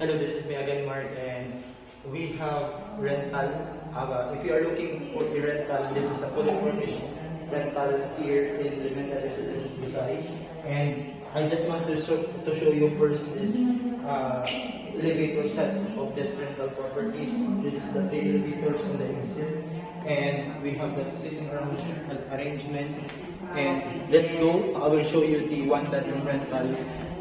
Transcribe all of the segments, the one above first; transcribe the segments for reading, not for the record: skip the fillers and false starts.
Hello, this is me again, Mark, and we have rental. If you are looking for a rental, this is a fully furnished rental here in Elementary Residence Busai. And I just want to show you first this elevator set of this rental properties. This is the three elevators on the exit, and we have that sitting arrangement. And let's go. I will show you the one-bedroom rental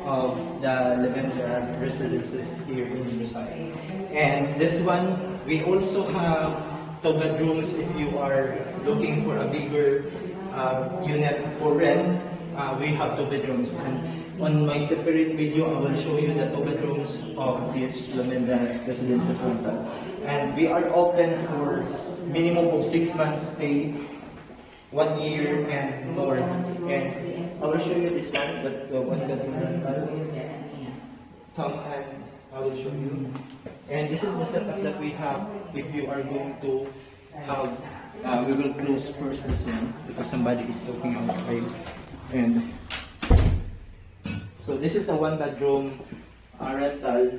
of the Lavender residences here in Busai. And this one, we also have two bedrooms if you are looking for a bigger unit for rent. We have two bedrooms. And on my separate video, I will show you the two bedrooms of this Lavender residences rental. And we are open for minimum of 6 months stay, 1 year and more. And I will show you this one, that one bedroom rental. Come and I will show you. And this is the setup that we have if you are going to have, we will close first this one because somebody is talking outside. And so this is a one bedroom rental.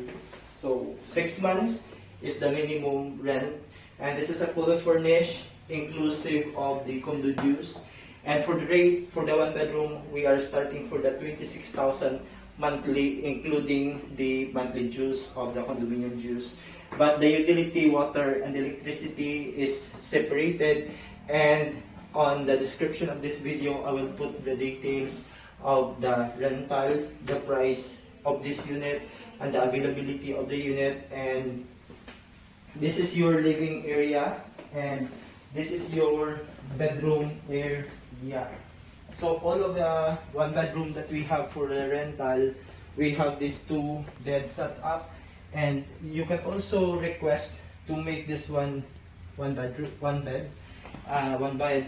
So 6 months is the minimum rent. And this is a fully furnished, inclusive of the condo dues. And for the rate for the one bedroom, we are starting for the 26,000 monthly, including the monthly dues of the condominium dues. But the utility, water, and electricity is separated. And on the description of this video, I will put the details of the rental, the price of this unit, and the availability of the unit. And this is your living area, and this is your bedroom area. So all of the one bedroom that we have for the rental, we have these two beds set up, and you can also request to make this one bed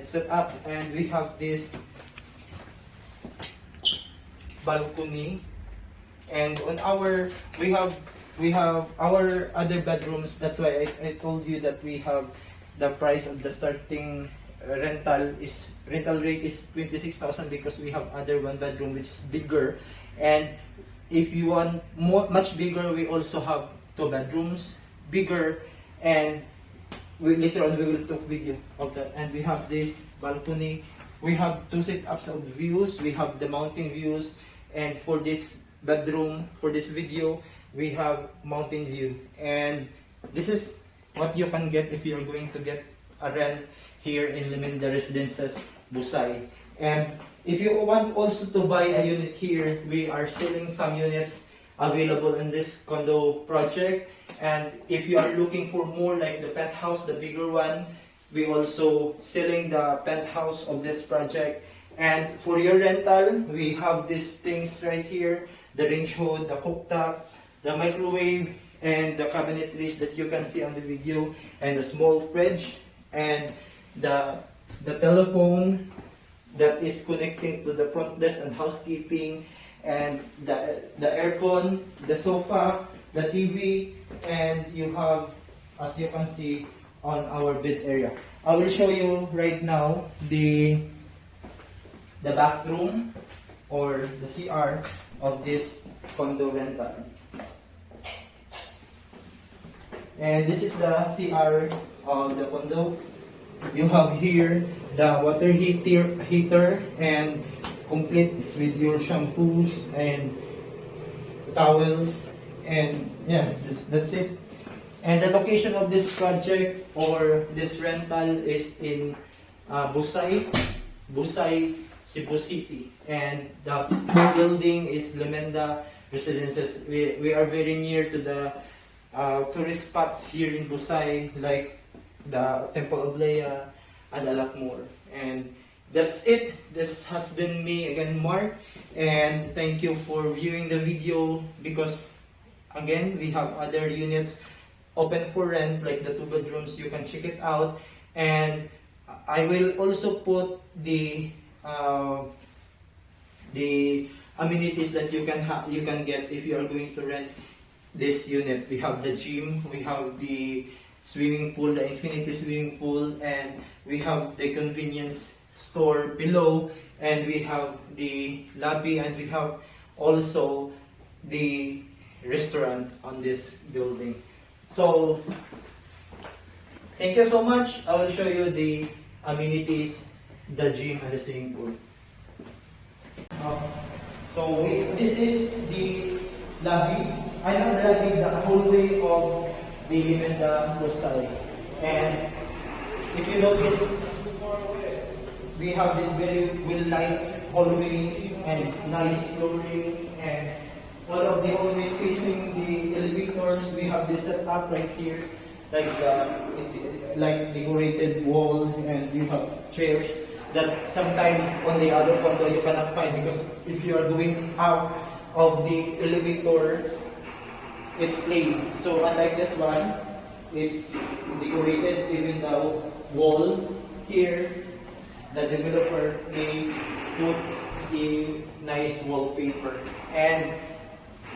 set up. And we have this balcony, and on our we have our other bedrooms. That's why I told you that we have the price of the starting rental rate is 26,000 because we have other one bedroom which is bigger. And if you want much bigger, we also have two bedrooms bigger, and later on we will talk video of that. And we have this balcony. We have two setups of views. We have the mountain views, and for this bedroom, for this video, we have mountain view. And this is what you can get if you are going to get a rent here in Limenda Residences, Busai. And if you want also to buy a unit here, we are selling some units available in this condo project. And if you are looking for more like the penthouse, the bigger one, we also selling the penthouse of this project. And for your rental, we have these things right here, the range hood, the cooktop, the microwave, and the cabinetries that you can see on the video, and the small fridge, and the telephone that is connecting to the front desk and housekeeping, and the aircon, the sofa, the TV, and you have, as you can see, on our bed area. I will show you right now the bathroom or the CR of this condo rental. And this is the CR of the condo. You have here the water heater and complete with your shampoos and towels, and yeah, that's it. And the location of this project or this rental is in Busai, Cebu City, and the building is Lamenda Residences. We are very near to the tourist spots here in Busai, like the Temple of Leia and a lot more. And that's it. This has been me again, Mark, and thank you for viewing the video, because again, we have other units open for rent like the two bedrooms. You can check it out, and I will also put the amenities that you can get if you are going to rent this unit. We have the gym, we have the swimming pool, the infinity swimming pool, and we have the convenience store below, and we have the lobby, and we have also the restaurant on this building. So, thank you so much. I will show you the amenities, the gym, and the swimming pool. This is the lobby. I know the lobby, the hallway of the Limenda Rosal. And if you notice, we have this very well-light hallway and nice flooring, and all of the hallways facing the elevators. We have this set up right here, like decorated wall, and you have chairs that sometimes on the other condo you cannot find, because if you are going out of the elevator, it's plain. So unlike this one, it's decorated. Even the wall here, the developer may put a nice wallpaper. And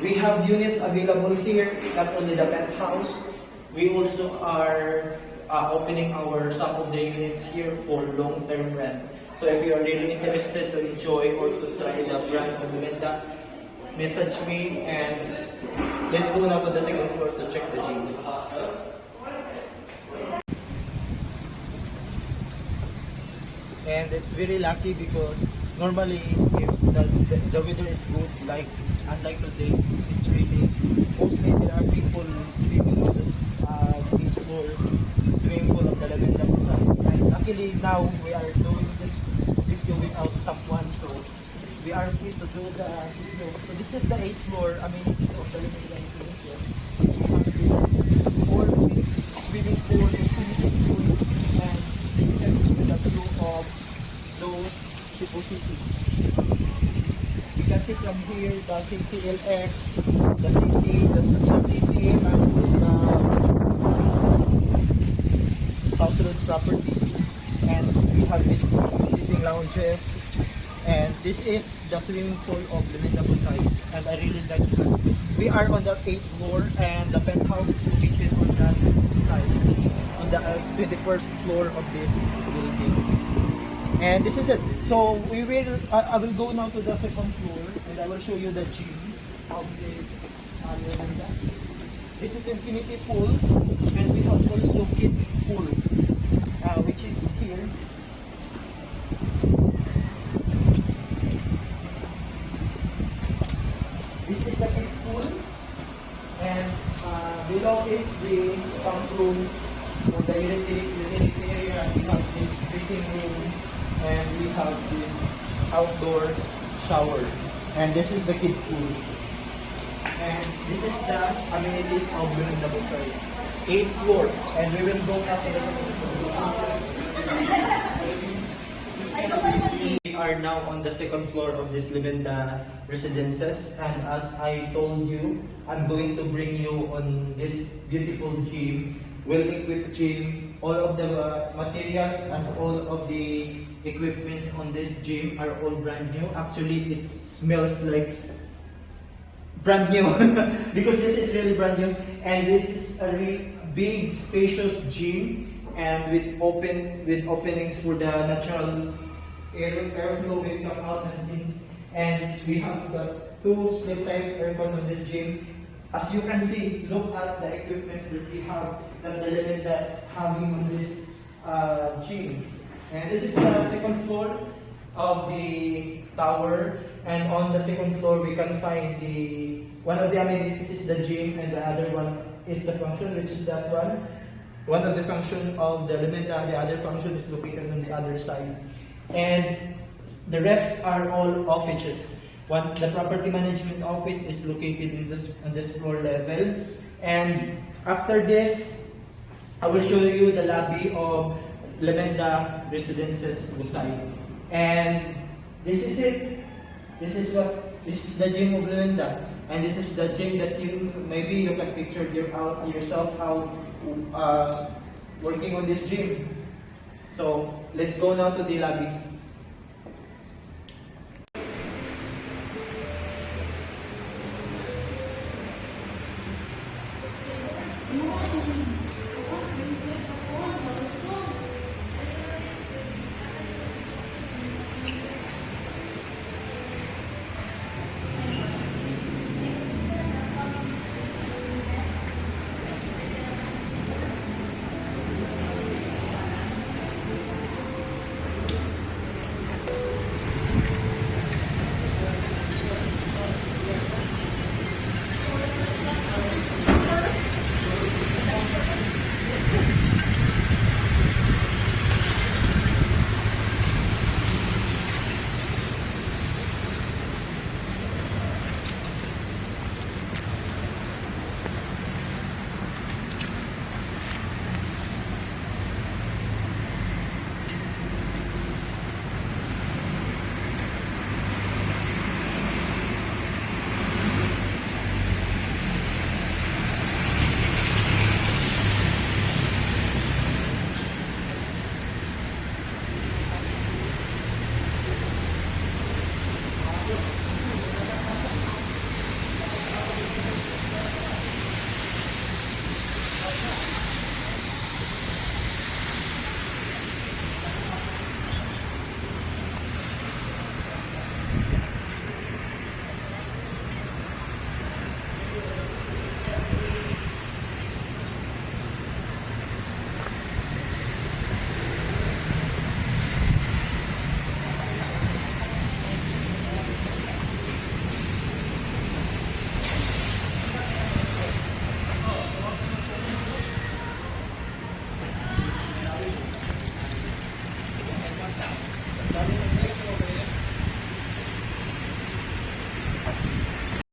we have units available here, not only the penthouse. We also are opening some of the units here for long-term rent. So if you are really interested to enjoy or to try the brand of Limenda, message me, and let's go now to the second floor to check the gym. And it's very lucky because normally if the weather is good, unlike today, it's really, mostly there are people swimming on this swimming pool of the Limenda. And luckily now we are doing this video without someone, so we are free to do the video. So this is the 8th floor amenities of the Limenda Institution. All swimming pool, infinity pool, and the view of those Cebu City. You can see from here the CCLF, the city, and the South Road properties. And we have these sitting lounges. And this is the swimming pool of Limenda Busay, and I really like that. We are on the 8th floor, and the penthouse is located on that side, on the 21st floor of this building. And this is it. So I will go now to the second floor, and I will show you the gym of this Limenda. This is infinity pool, and we have also kids pool, which is here. This is the kids pool, and below is the pump room or the utility area. We have this dressing room, and we have this outdoor shower. And this is the kids pool. And this is the amenities of Limenda Busay. 8th floor, and we will go now to the We are now on the second floor of this Limenda residences, and as I told you, I'm going to bring you on this beautiful gym, well-equipped gym. All of the materials and all of the equipments on this gym are all brand new. Actually, it smells like brand new because this is really brand new, and it's a really big, spacious gym, and with openings for the natural airflow will come out and things. And we have got 2 split type aircon on this gym. As you can see, look at the equipments that we have, that the Limenda having on this gym. And this is the second floor of the tower, and on the second floor we can find one of the amenities is the gym, and the other one is the function, which is that one. One of the function of the Limenda, the other function is located on the other side. And the rest are all offices. The property management office is located on this floor level. And after this, I will show you the lobby of Limenda Residences Busay. And this is it. This is the gym of Limenda. And this is the gym that maybe you can picture yourself out working on this gym. So let's go now to the lobby.